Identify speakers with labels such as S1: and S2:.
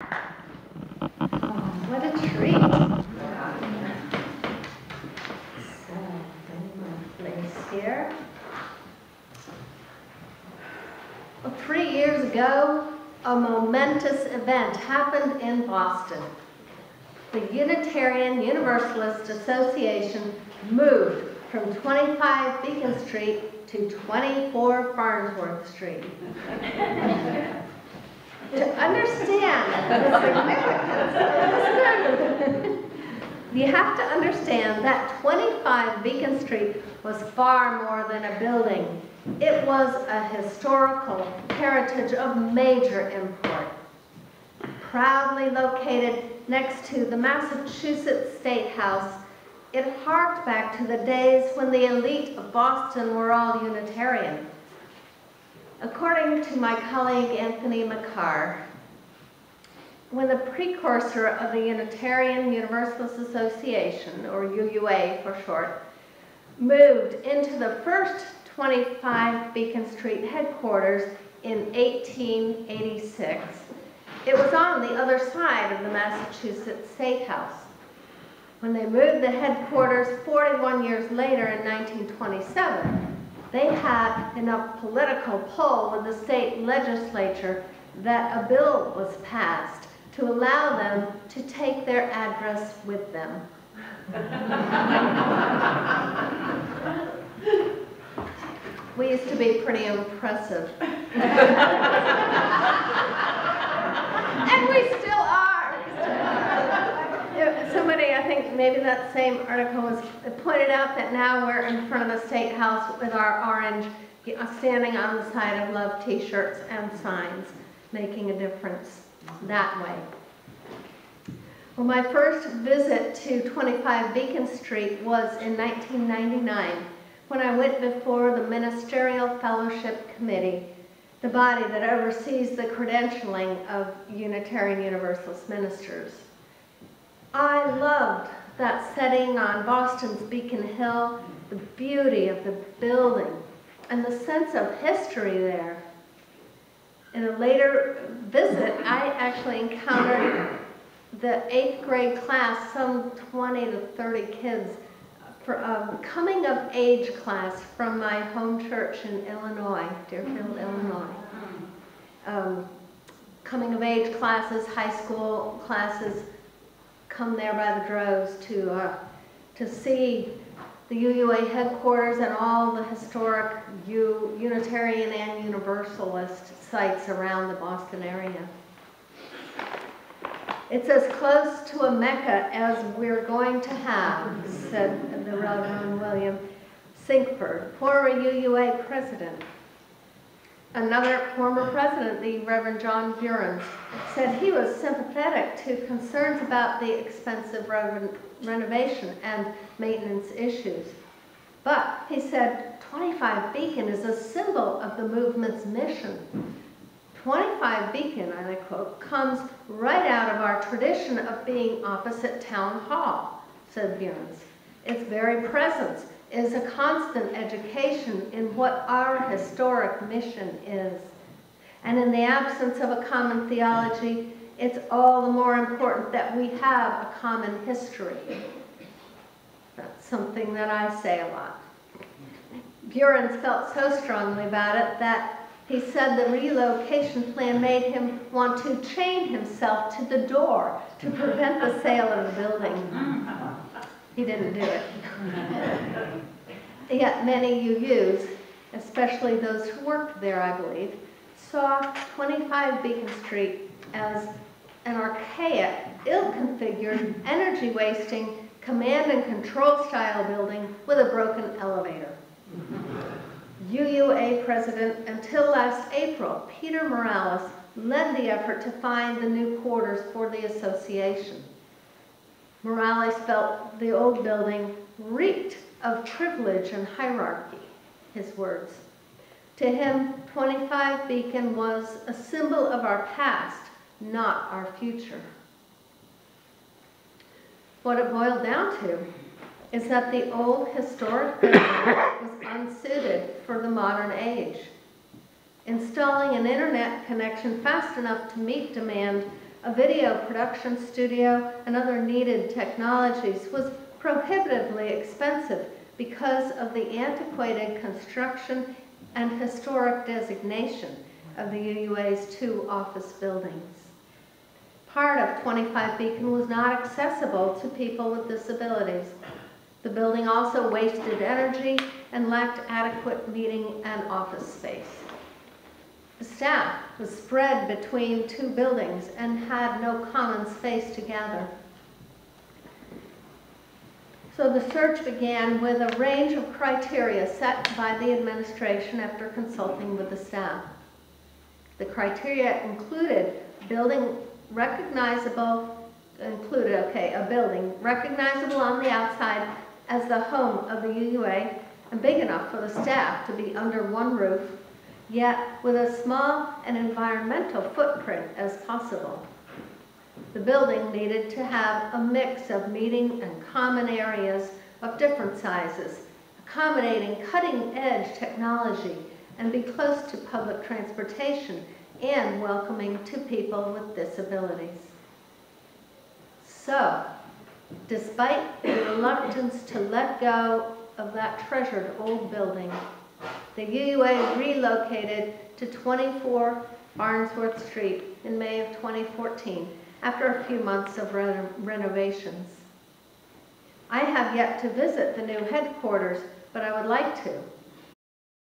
S1: What a treat. So, bring my place here. Well, 3 years ago, a momentous event happened in Boston. The Unitarian Universalist Association moved from 25 Beacon Street to 24 Farnsworth Street. To understand the significance, you have to understand that 25 Beacon Street was far more than a building. It was a historical heritage of major import. Proudly located next to the Massachusetts State House, it harked back to the days when the elite of Boston were all Unitarian. According to my colleague Anthony McCarr, when the precursor of the Unitarian Universalist Association, or UUA for short, moved into the first 25 Beacon Street headquarters in 1886, it was on the other side of the Massachusetts State House. When they moved the headquarters 41 years later in 1927, they had enough political pull with the state legislature that a bill was passed to allow them to take their address with them. We used to be pretty impressive. And we still are. Somebody, I think maybe that same article was pointed out that now we're in front of the State House with our orange, standing on the side of love t-shirts and signs, making a difference that way. Well, my first visit to 25 Beacon Street was in 1999 when I went before the Ministerial Fellowship Committee, the body that oversees the credentialing of Unitarian Universalist ministers. I loved that setting on Boston's Beacon Hill, the beauty of the building, and the sense of history there. In a later visit, I actually encountered the 8th grade class, some 20 to 30 kids, for a coming of age class from my home church in Illinois, Deerfield, Illinois. Coming of age classes, high school classes, come there by the droves to see the UUA headquarters and all the historic Unitarian and Universalist sites around the Boston area. It's as close to a Mecca as we're going to have, said the Reverend William Sinkford, former UUA president. Another former president, the Reverend John Burns, said he was sympathetic to concerns about the expensive renovation and maintenance issues. But, he said, 25 Beacon is a symbol of the movement's mission. 25 Beacon, and I quote, comes right out of our tradition of being opposite Town Hall, said Burns. Its very presence is a constant education in what our historic mission is. And in the absence of a common theology, it's all the more important that we have a common history. That's something that I say a lot. Burns felt so strongly about it that he said the relocation plan made him want to chain himself to the door to prevent the sale of the building. He didn't do it. Yet many UUs, especially those who worked there, I believe, saw 25 Beacon Street as an archaic, ill-configured, energy-wasting, command and control style building with a broken elevator. UUA president until last April, Peter Morales, led the effort to find the new quarters for the association. Morales felt the old building reeked of privilege and hierarchy, his words. To him, 25 Beacon was a symbol of our past, not our future. What it boiled down to is that the old historic building was unsuited for the modern age. Installing an internet connection fast enough to meet demand a video production studio, and other needed technologies was prohibitively expensive because of the antiquated construction and historic designation of the UUA's 2 office buildings. Part of 25 Beacon was not accessible to people with disabilities. The building also wasted energy and lacked adequate meeting and office space. The staff was spread between 2 buildings and had no common space to gather. So the search began with a range of criteria set by the administration after consulting with the staff. The criteria included a building recognizable on the outside as the home of the UUA and big enough for the staff to be under one roof, yet with as small an environmental footprint as possible. The building needed to have a mix of meeting and common areas of different sizes, accommodating cutting-edge technology, and be close to public transportation and welcoming to people with disabilities. So, despite the reluctance to let go of that treasured old building, the UUA relocated to 24 Farnsworth Street in May of 2014 after a few months of renovations. I have yet to visit the new headquarters, but I would like to.